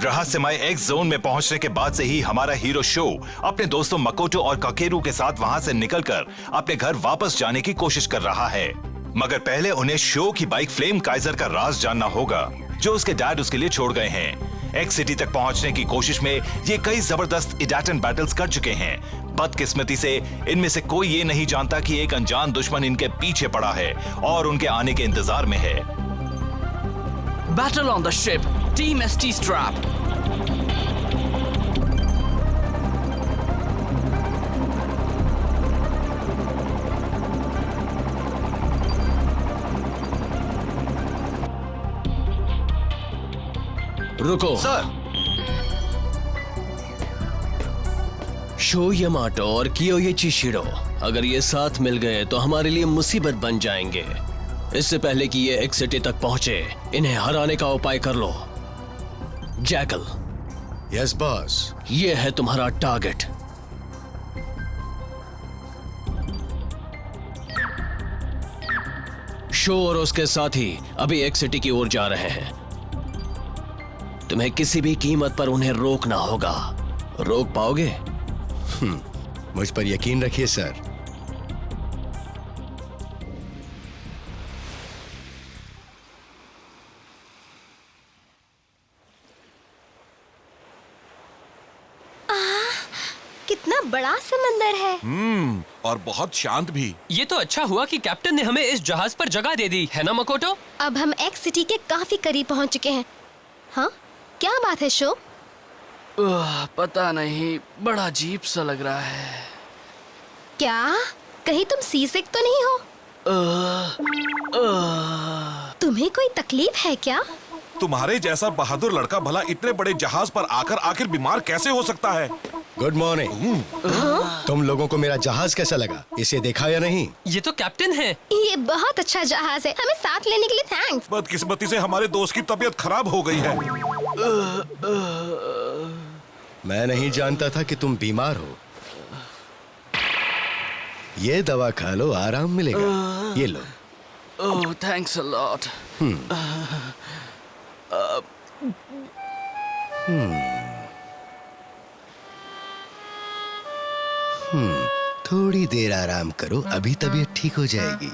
रहस्यमय x zone में पहुंचने के बाद से ही हमारा हीरो शो अपने दोस्तों मकोटो और काकेरू के साथ वहां से निकलकर अपने घर वापस जाने की कोशिश कर रहा है। मगर पहले उन्हें शो की बाइक फ्लेम काइजर का राज जानना होगा, जो उसके डैड उसके लिए छोड़ गए हैं। एक्स सिटी तक पहुंचने की कोशिश में ये कई जबरदस्त इडाटन बैटल्स कर चुके हैं। बदकिस्मती से इनमें से कोई ये नहीं जानता कि एक अनजान दुश्मन इनके पीछे पड़ा है और उनके आने के इंतजार में है। Battle on the ship, Team ST Strap. रुको सर। शो यामाटो और कियोइची शिरो अगर ये साथ मिल गए तो हमारे लिए मुसीबत बन जाएंगे। इससे पहले कि ये एक्स सिटी तक पहुंचे, इन्हें हराने का उपाय कर लो। जैकल। Yes boss. ये है तुम्हारा टारगेट। शो और उसके साथी अभी एक्स सिटी की ओर जा रहे हैं। तुम्हें किसी भी कीमत पर उन्हें रोकना होगा। रोक पाओगे? मुझ पर यकीन रखिए सर। कितना बड़ा समंदर है। और बहुत शांत भी। ये तो अच्छा हुआ कि कैप्टन ने हमें इस जहाज पर जगह दे दी, है ना मकोटो? अब हम एक्स सिटी के काफी करीब पहुंच चुके हैं। हाँ, क्या बात है शो? पता नहीं, बड़ा अजीब सा लग रहा है। क्या कहीं तुम सी सिक तो नहीं हो? तुम्हें कोई तकलीफ है क्या? तुम्हारे जैसा बहादुर लड़का भला इतने बड़े जहाज पर आकर आखिर बीमार कैसे हो सकता है? Good morning. तुम लोगों को मेरा जहाज कैसा लगा? इसे देखा या नहीं? ये तो कैप्टन है। ये बहुत अच्छा जहाज है, हमें साथ लेने के लिए थैंक्स। बदकिस्मती से हमारे दोस्त की तबीयत खराब हो गई है। मैं नहीं जानता था कि तुम बीमार हो। ये दवा खा लो, आराम मिलेगा। ये लो। ओह, थैंक्स अ लॉट। थोड़ी देर आराम करो, अभी तबीयत ठीक हो जाएगी।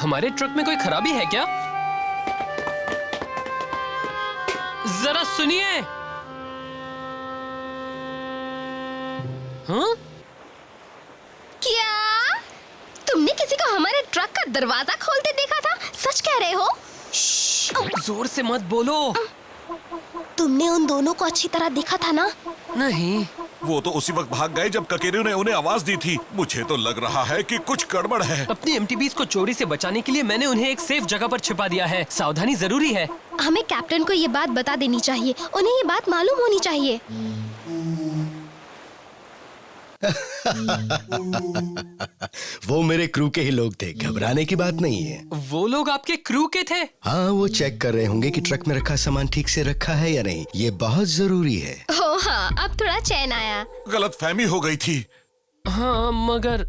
हमारे ट्रक में कोई खराबी है क्या? जरा सुनिए। हाँ? क्या तुमने किसी को हमारे ट्रक का दरवाजा खोलते देखा था? सच कह रहे हो? जोर से मत बोलो। तुमने उन दोनों को अच्छी तरह देखा था ना? नहीं। वो तो उसी वक्त भाग गए जब ककेरू ने उन्हें आवाज दी थी। मुझे तो लग रहा है कि कुछ गड़बड़ है। अपनी एमटीबीज को चोरी से बचाने के लिए मैंने उन्हें एक सेफ जगह पर छिपा दिया है। सावधानी जरूरी है। हमें कैप्टन को ये बात बता देनी चाहिए, उन्हें ये बात मालूम होनी चाहिए। वो मेरे क्रू के ही लोग थे, घबराने की बात नहीं है। वो लोग आपके क्रू के थे? हाँ, वो चेक कर रहे होंगे कि ट्रक में रखा सामान ठीक से रखा है या नहीं। ये बहुत जरूरी है। ओ हाँ, अब थोड़ा चैन आया। गलतफहमी हो गई थी। हाँ, मगर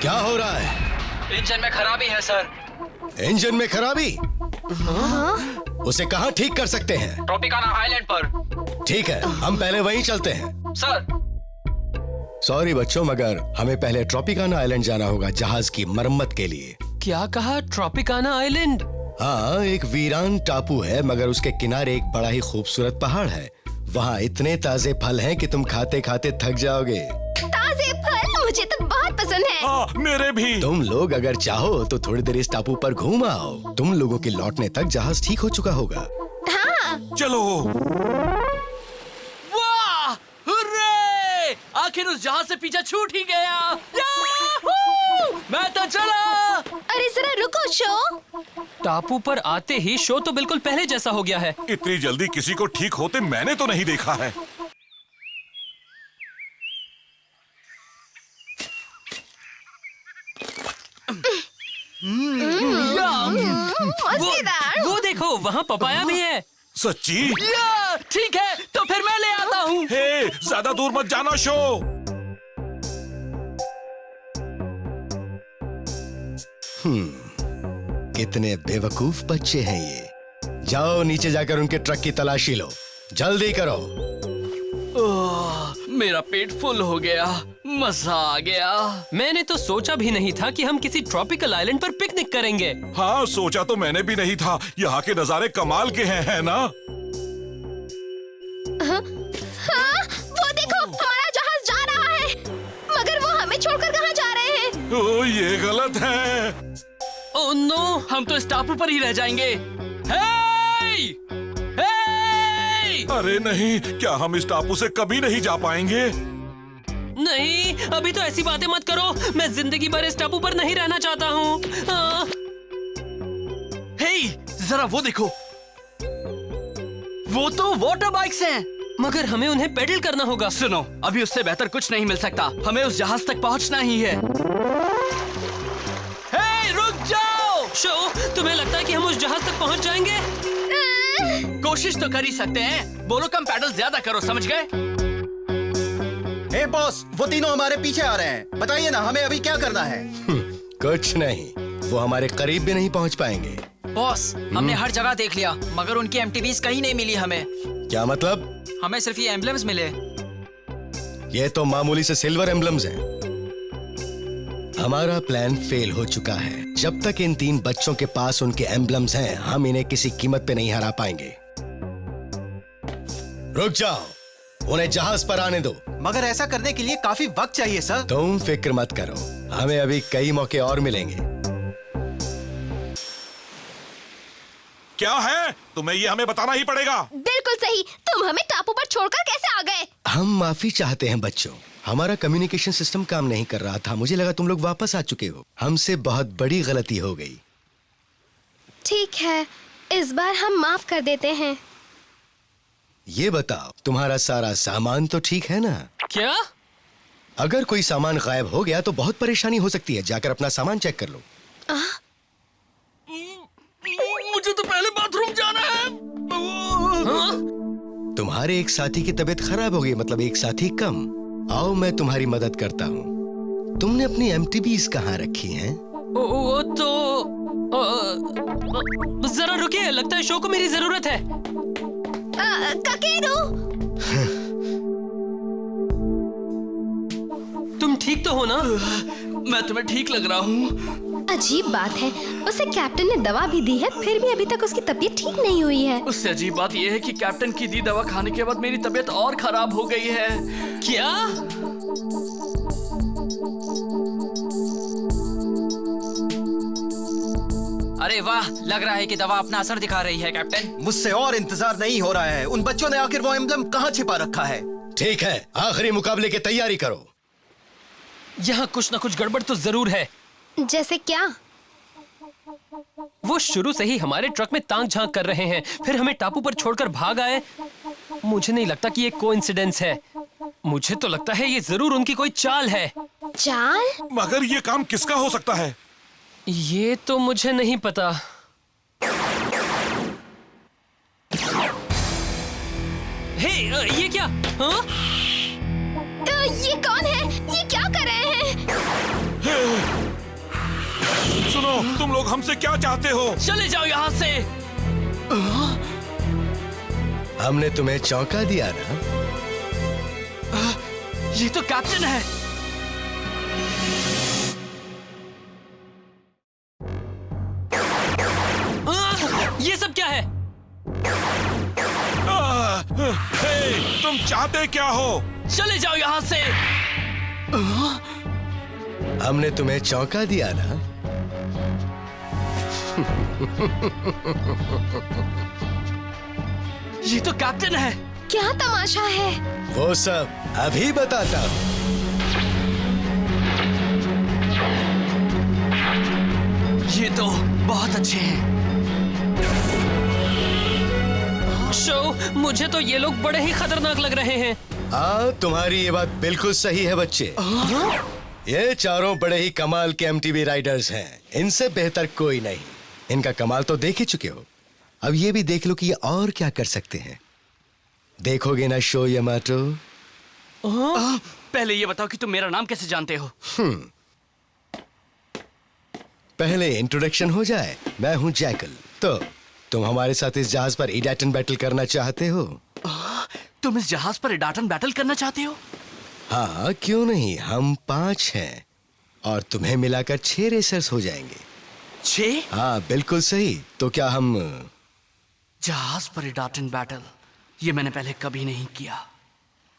क्या हो रहा है? इंजन में खराबी है सर। इंजन में खराबी? उसे कहाँ ठीक कर सकते हैं? ट्रॉपिकाना आइलैंड पर। ठीक है, हम पहले वहीं चलते हैं। सर। सॉरी बच्चों, मगर हमें पहले ट्रॉपिकाना आइलैंड जाना होगा जहाज की मरम्मत के लिए। क्या कहा? Tropicana island? हाँ, एक वीरान टापू है, मगर उसके किनारे एक बड़ा ही खूबसूरत पहाड़ है। वहाँ इतने ताजे फल हैं कि तुम खाते खाते थक जाओगे। ताजे फल मुझे तो बहुत पसंद है। हाँ, मेरे भी। तुम लोग अगर चाहो तो थोड़ी देर इस टापू पर घूम आओ। तुम लोगों के लौटने तक जहाज ठीक हो चुका होगा। हाँ। चलो। वाह! हुर्रे! आखिर उस जहाज से पीछा छूट ही गया। याहू! मैं तो चला। अरे जरा रुको शो। टापू पर आते ही शो तो बिल्कुल पहले जैसा हो गया है। इतनी जल्दी किसी को ठीक होते मैंने तो नहीं देखा है। मजेदार। वो देखो वहाँ पपाया भी है। सच्ची? या, ठीक है तो फिर मैं ले आता हूँ। हे, ज्यादा दूर मत जाना शो। कितने बेवकूफ बच्चे हैं ये। जाओ नीचे जाकर उनके ट्रक की तलाशी लो, जल्दी करो। मेरा पेट फुल हो गया, मजा आ गया। मैंने तो सोचा भी नहीं था कि हम किसी ट्रॉपिकल आइलैंड पर पिकनिक करेंगे। हाँ, सोचा तो मैंने भी नहीं था। यहाँ के नजारे कमाल के हैं, है ना? हाँ, वो देखो हमारा जहाज जा रहा है, मगर वो हमें छोड़कर कहाँ जा रहे हैं? ओ, ये गलत है। ओह नो, हम तो इस टापू पर ही रह जाएंगे। हे! हे! अरे नहीं, क्या हम इस टापू से कभी नहीं जा पाएंगे? नहीं, अभी तो ऐसी बातें मत करो। मैं जिंदगी भर इस टापू पर नहीं रहना चाहता हूँ। हे, जरा वो देखो, वो तो वाटर बाइक्स हैं। मगर हमें उन्हें पेडल करना होगा। सुनो, अभी उससे बेहतर कुछ नहीं मिल सकता। हमें उस जहाज तक पहुंचना ही है। हे, रुक जाओ। शो, तुम्हें लगता है कि हम उस जहाज तक पहुंच जाएंगे? कोशिश तो कर ही सकते हैं। बोलो कम पैडल ज्यादा करो, समझ गए? हे बॉस, वो तीनों हमारे पीछे आ रहे हैं। बताइए ना, हमें अभी क्या करना है? कुछ नहीं, वो हमारे करीब भी नहीं पहुंच पाएंगे। बॉस, हमने हर जगह देख लिया, मगर उनकी एमटीवीज कहीं नहीं मिली हमें। क्या मतलब? हमें सिर्फ ये एम्बलम्स मिले। ये तो मामूली से सिल्वर एम्बलम्स हैं। हमारा प्लान फेल हो चुका है। जब तक इन 3 बच्चों के पास उनके एम्बलम्स हैं, हम इन्हें किसी कीमत पे नहीं हरा पाएंगे। रुक जाओ, उन्हें जहाज पर आने दो। मगर ऐसा करने के लिए काफी वक्त चाहिए सर। तुम फिक्र मत करो, हमें अभी कई मौके और मिलेंगे। क्या है? तुम्हें ये हमें बताना ही पड़ेगा। बिल्कुल सही, तुम हमें टापू पर छोड़कर कैसे आ गए? हम माफी चाहते हैं बच्चों, हमारा कम्युनिकेशन सिस्टम काम नहीं कर रहा था। मुझे लगा तुम लोग वापस आ चुके हो। हमसे बहुत बड़ी गलती हो गई। ठीक है, इस बार हम माफ कर देते हैं। ये बताओ, तुम्हारा सारा सामान तो ठीक है ना? क्या? अगर कोई सामान गायब हो गया तो बहुत परेशानी हो सकती है। जाकर अपना सामान चेक कर लो। मुझे तो पहले बाथरूम जाना है। तुम्हारे एक साथी की तबीयत खराब हो गई, मतलब एक साथी कम। आओ मैं तुम्हारी मदद करता हूँ। तुमने अपनी एमटीबीज कहाँ रखी हैं? वो तो जरा रुकिए, लगता है शो को मेरी जरूरत है। ककेरू, तुम ठीक तो हो ना? मैं तुम्हें ठीक लग रहा हूँ। अजीब बात है, उसे कैप्टन ने दवा भी दी है, फिर भी अभी तक उसकी तबीयत ठीक नहीं हुई है। उससे अजीब बात यह है कि कैप्टन की दी दवा खाने के बाद मेरी तबीयत और खराब हो गई है। क्या? अरे वाह, लग रहा है कि दवा अपना असर दिखा रही है कैप्टन। मुझसे और इंतजार नहीं हो रहा है। उन बच्चों ने आखिर वो एम्बलम कहाँ छिपा रखा है? ठीक है, आखिरी मुकाबले की तैयारी करो। यहाँ कुछ ना कुछ गड़बड़ तो जरूर है। जैसे क्या? वो शुरू से ही हमारे ट्रक में ताक झांक कर रहे हैं, फिर हमें टापू पर छोड़कर भाग आए। मुझे नहीं लगता कि ये कोइंसिडेंस है। मुझे तो लगता है ये जरूर उनकी कोई चाल है। चाल? मगर ये काम किसका हो सकता है? ये तो मुझे नहीं पता। हे, ये क्या? हाँ? ये कौन है? ये क्या कर रहे हैं? सुनो, तुम लोग हमसे क्या चाहते हो? चले जाओ यहाँ से। हमने तुम्हें चौंका दिया ना? ये तो कैप्टन है। ये सब क्या है? हे, तुम चाहते क्या हो? चले जाओ यहाँ से। हमने तुम्हें चौंका दिया ना? ये तो कैप्टन है। क्या तमाशा है? वो सब अभी बताता हूँ। ये तो बहुत अच्छे हैं। शो, मुझे तो ये लोग बड़े ही खतरनाक लग रहे हैं। हाँ, तुम्हारी ये बात बिल्कुल सही है बच्चे। ये चारों बड़े ही कमाल के एमटीबी राइडर्स हैं। इनसे बेहतर कोई नहीं। इनका कमाल तो देख ही चुके हो, अब ये भी देख लो कि ये और क्या कर सकते हैं। देखोगे ना शो यामाटो? पहले ये बताओ कि तुम मेरा नाम कैसे जानते हो? पहले इंट्रोडक्शन हो जाए। मैं हूं जैकल। तो तुम हमारे साथ इस जहाज पर इडाटन बैटल करना चाहते हो? तुम इस जहाज पर इडाटन बैटल करना चाहते हो? हाँ, क्यों नहीं। हम 5 हैं और तुम्हें मिलाकर 6 रेसर्स हो जाएंगे। 6? हाँ, बिल्कुल सही। तो क्या हम जहाज पर इडाटन बैटल, ये मैंने पहले कभी नहीं किया।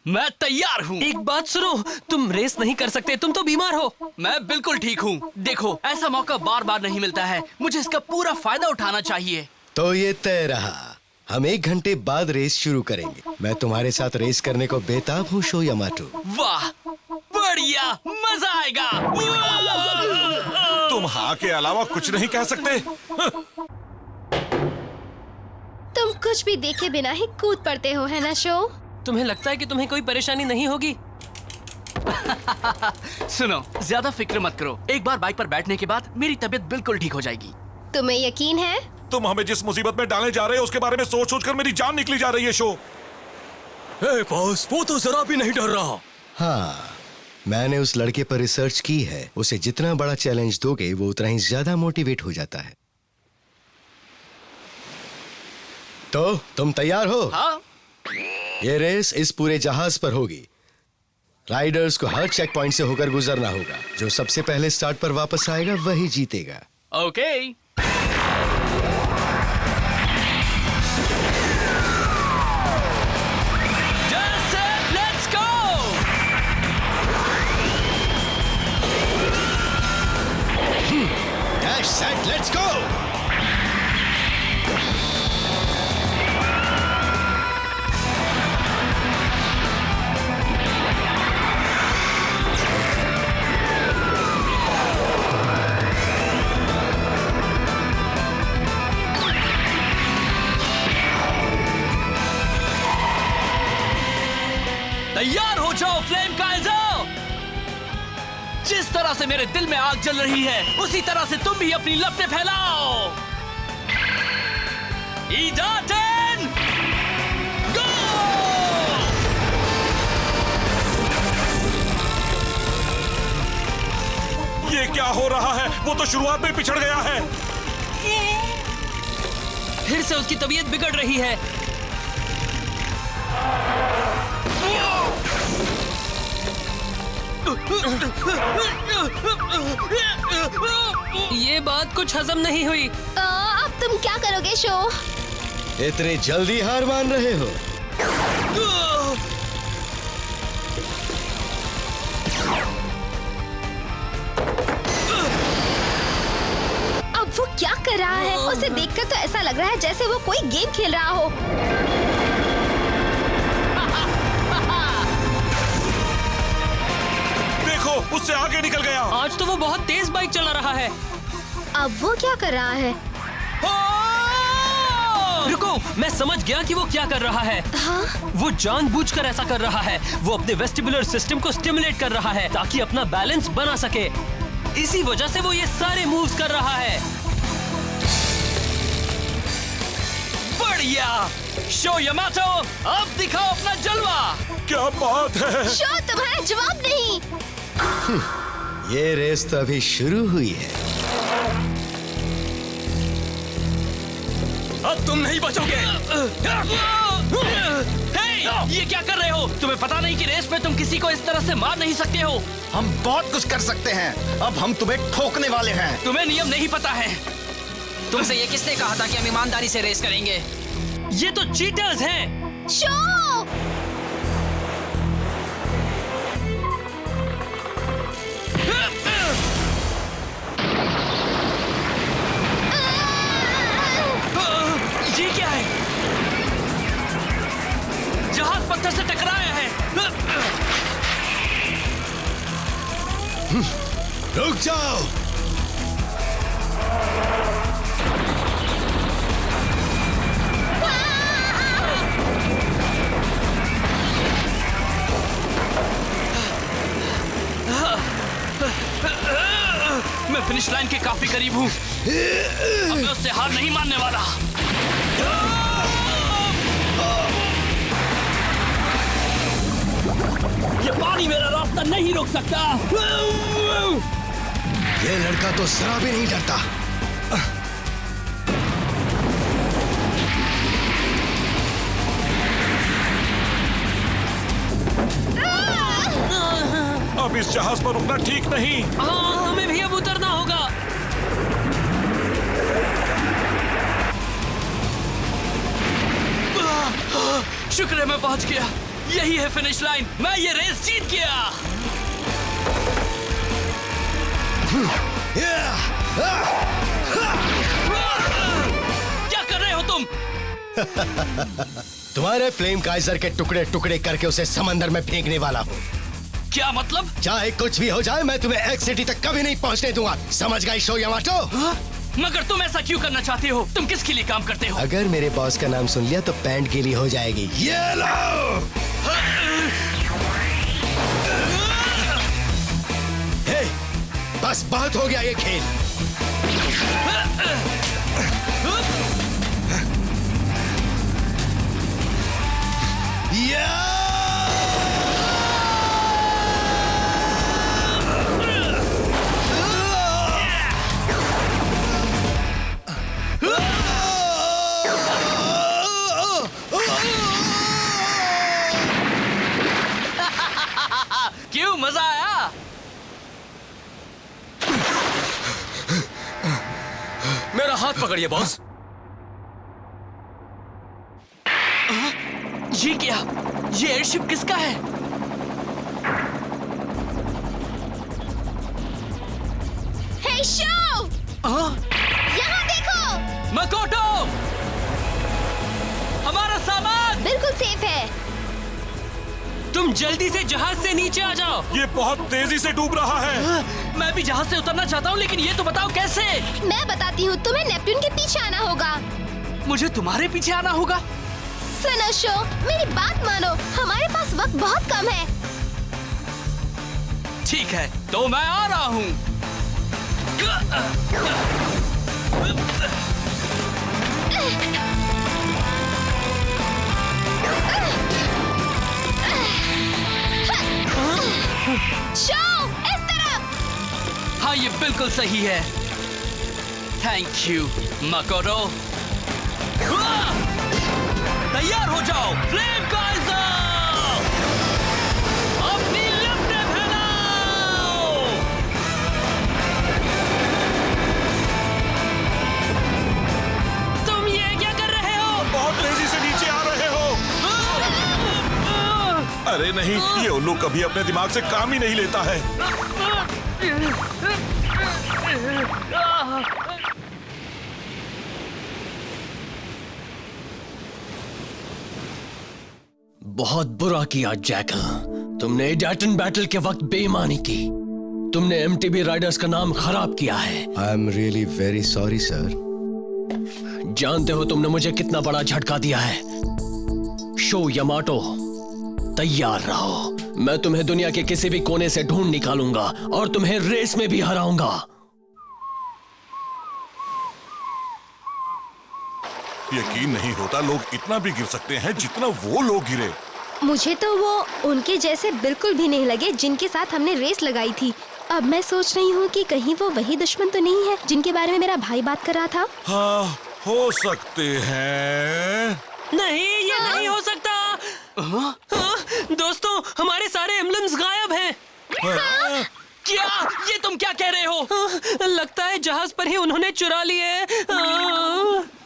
मैं तैयार हूँ। एक बात सुनो, तुम रेस नहीं कर सकते, तुम तो बीमार हो। मैं बिल्कुल ठीक हूँ। देखो, ऐसा मौका बार बार नहीं मिलता है, मुझे इसका पूरा फायदा उठाना चाहिए। तो ये तय रहा। हम 1 घंटे बाद रेस शुरू करेंगे। मैं तुम्हारे साथ रेस करने को बेताब हूँ शो यामाटो। वाह, बढ़िया, मजा आएगा। तुम हाँ के अलावा कुछ नहीं कह सकते। तुम कुछ भी देखे बिना ही कूद पड़ते हो, है ना शो? तुम्हें लगता है कि तुम्हें कोई परेशानी नहीं होगी? सुनो, ज्यादा फिक्र मत करो। एक बार बाइक पर बैठने के बाद मेरी तबीयत बिल्कुल ठीक हो जाएगी। तुम्हें यकीन है? तुम हमें जिस मुसीबत में डालने जा रहे हो उसके बारे में सोच सोच कर मेरी जान निकली जा रही है शो। बॉस, वो तो जरा भी नहीं डर रहा। हाँ, मैंने उस लड़के पर रिसर्च की है। उसे जितना बड़ा चैलेंज दोगे वो उतना ही ज्यादा मोटिवेट हो जाता है। तो तुम तैयार हो? हाँ? ये रेस इस पूरे जहाज पर होगी। राइडर्स को हर चेक पॉइंट से होकर गुजरना होगा। जो सबसे पहले स्टार्ट पर वापस आएगा वही जीतेगा। Okay. Just set, let's go! Dash set, let's go! तैयार हो जाओ फ्लेम काइजर! जिस तरह से मेरे दिल में आग जल रही है, उसी तरह से तुम भी अपनी लपटें फैलाओ। इडाटन गो! ये क्या हो रहा है? वो तो शुरुआत में पिछड़ गया है। फिर से उसकी तबीयत बिगड़ रही है। ये बात कुछ हजम नहीं हुई। अब तुम क्या करोगे शो? इतने जल्दी हार मान रहे हो? अब वो क्या कर रहा है? उसे देखकर तो ऐसा लग रहा है जैसे वो कोई गेम खेल रहा हो। देखो, उससे आगे निकल गया। आज तो वो बहुत तेज बाइक चला रहा है। अब वो क्या कर रहा है? रुको, मैं समझ गया कि वो क्या कर रहा है। हाँ? वो जानबूझकर ऐसा कर रहा है। वो अपने वेस्टिबुलर सिस्टम को स्टिमुलेट कर रहा है ताकि अपना बैलेंस बना सके। इसी वजह से वो ये सारे मूव्स कर रहा है। बढ़िया! शो यामाटो, अब दिखाओ अपना जलवा। क्या बात है? शो, तुम्हारा जवाब नहीं। ये रेस तो अभी शुरू हुई है। अब तुम नहीं बचोगे। हे, ये क्या कर रहे हो? तुम्हें पता नहीं कि रेस में तुम किसी को इस तरह से मार नहीं सकते हो। हम बहुत कुछ कर सकते हैं। अब हम तुम्हें ठोकने वाले हैं। तुम्हें नियम नहीं पता है। तुमसे ये किसने कहा था कि हम ईमानदारी से रेस करेंगे? ये तो चीटर्स हैं। शो! ये क्या है? जहाज पत्थर से टकराया है। रुक जाओ। मैं मैं फिनिश लाइन के काफी करीब हूँ। अब मैं उससे हार नहीं मानने वाला। ये पानी मेरा रास्ता नहीं रोक सकता। ये लड़का तो जरा भी नहीं डरता। अब इस जहाज पर रुकना ठीक नहीं। हाँ, हमें भी अब उतरना होगा। शुक्र है मैं पहुंच गया। यही है फिनिश लाइन। मैं ये रेस जीत गया। क्या कर रहे हो तुम? तुम्हारे फ्लेम काइजर के टुकड़े टुकड़े करके उसे समंदर में फेंकने वाला हूँ। क्या मतलब? चाहे कुछ भी हो जाए, मैं तुम्हें एक्स सिटी तक कभी नहीं पहुंचने दूंगा। समझ गए शो यामाटो? मगर तुम ऐसा क्यों करना चाहते हो? तुम किसके लिए काम करते हो? अगर मेरे बॉस का नाम सुन लिया तो पैंट गीली हो जाएगी। ये लो! हे, बस बहुत हो गया ये खेल। क्यों, मजा आया? मेरा हाथ पकड़िए बॉस। ये क्या? ये एयरशिप किसका है? हे शो, यहाँ देखो। मकोटो, हमारा सामान बिल्कुल सेफ है। तुम जल्दी से जहाज से नीचे आ जाओ। ये बहुत तेजी से डूब रहा है। मैं भी जहाज से उतरना चाहता हूँ, लेकिन ये तो बताओ कैसे? मैं बताती हूँ, तुम्हें नेपट्टून के पीछे आना होगा। मुझे तुम्हारे पीछे आना होगा? सुनो शो, मेरी बात मानो, हमारे पास वक्त बहुत कम है। ठीक है, तो मैं आ रहा हूँ। शो, इस तरफ। हाँ, ये बिल्कुल सही है। Thank you Makoto. तैयार हो जाओ, फ्लेम काइजर! अपनी लपटें फैलाओ! तुम ये क्या कर रहे हो? बहुत तेजी से नीचे आ रहे हो। अरे नहीं, ये उल्लू कभी अपने दिमाग से काम ही नहीं लेता है। बहुत बुरा किया जैकल। तुमने एडाटन बैटल के वक्त बेईमानी की। तुमने एमटीबी राइडर्स का नाम खराब किया है। I am really very sorry sir. जानते हो तुमने मुझे कितना बड़ा झटका दिया है। शो यामाटो, तैयार रहो। मैं तुम्हें दुनिया के किसी भी कोने से ढूंढ निकालूंगा और तुम्हें रेस में भी हराऊंगा। यकीन नहीं होता लोग इतना भी गिर सकते हैं जितना वो लोग गिरे। मुझे तो वो उनके जैसे बिल्कुल भी नहीं लगे जिनके साथ हमने रेस लगाई थी। अब मैं सोच रही हूँ कि कहीं वो वही दुश्मन तो नहीं है जिनके बारे में मेरा भाई बात कर रहा था। हाँ, हो सकते हैं। नहीं, ये नहीं हो सकता। दोस्तों, हमारे सारे एम्ब्लम्स गायब हैं। क्या? ये तुम क्या कह रहे हो? लगता है जहाज पर ही उन्होंने चुरा लिए।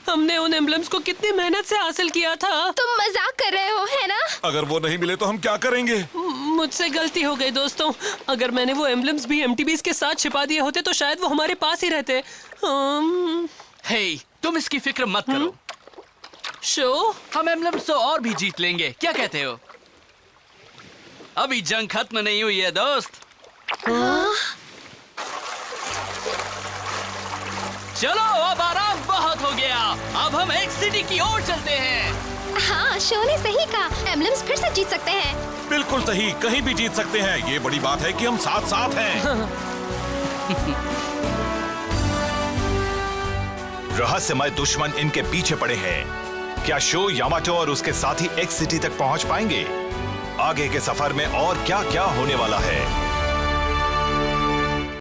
हमने उन एम्ब्लम्स को कितनी मेहनत से हासिल किया था। तुम मजाक कर रहे हो, है ना? अगर वो नहीं मिले तो हम क्या करेंगे? मुझसे गलती हो गई दोस्तों। अगर मैंने वो एम्ब्लम्स भी एमटीबीज के साथ छिपा दिए होते तो शायद वो हमारे पास ही रहते। हे, तुम इसकी फिक्र मत करो। शो, हम एम्ब्लम्स तो और भी जीत लेंगे। क्या कहते हो? अभी जंग खत्म नहीं हुई है दोस्त। चलो, अब आराम बहुत हो गया। अब हम एक सिटी की ओर चलते हैं। हाँ, शो ने सही कहा। एम्ब्लम्स फिर से जीत सकते हैं। बिल्कुल सही, कहीं भी जीत सकते हैं। ये बड़ी बात है कि हम साथ साथ हैं। रहस्यमय दुश्मन इनके पीछे पड़े हैं। क्या शो यामाटो और उसके साथी एक्स सिटी तक पहुंच पाएंगे? आगे के सफर में और क्या क्या होने वाला है?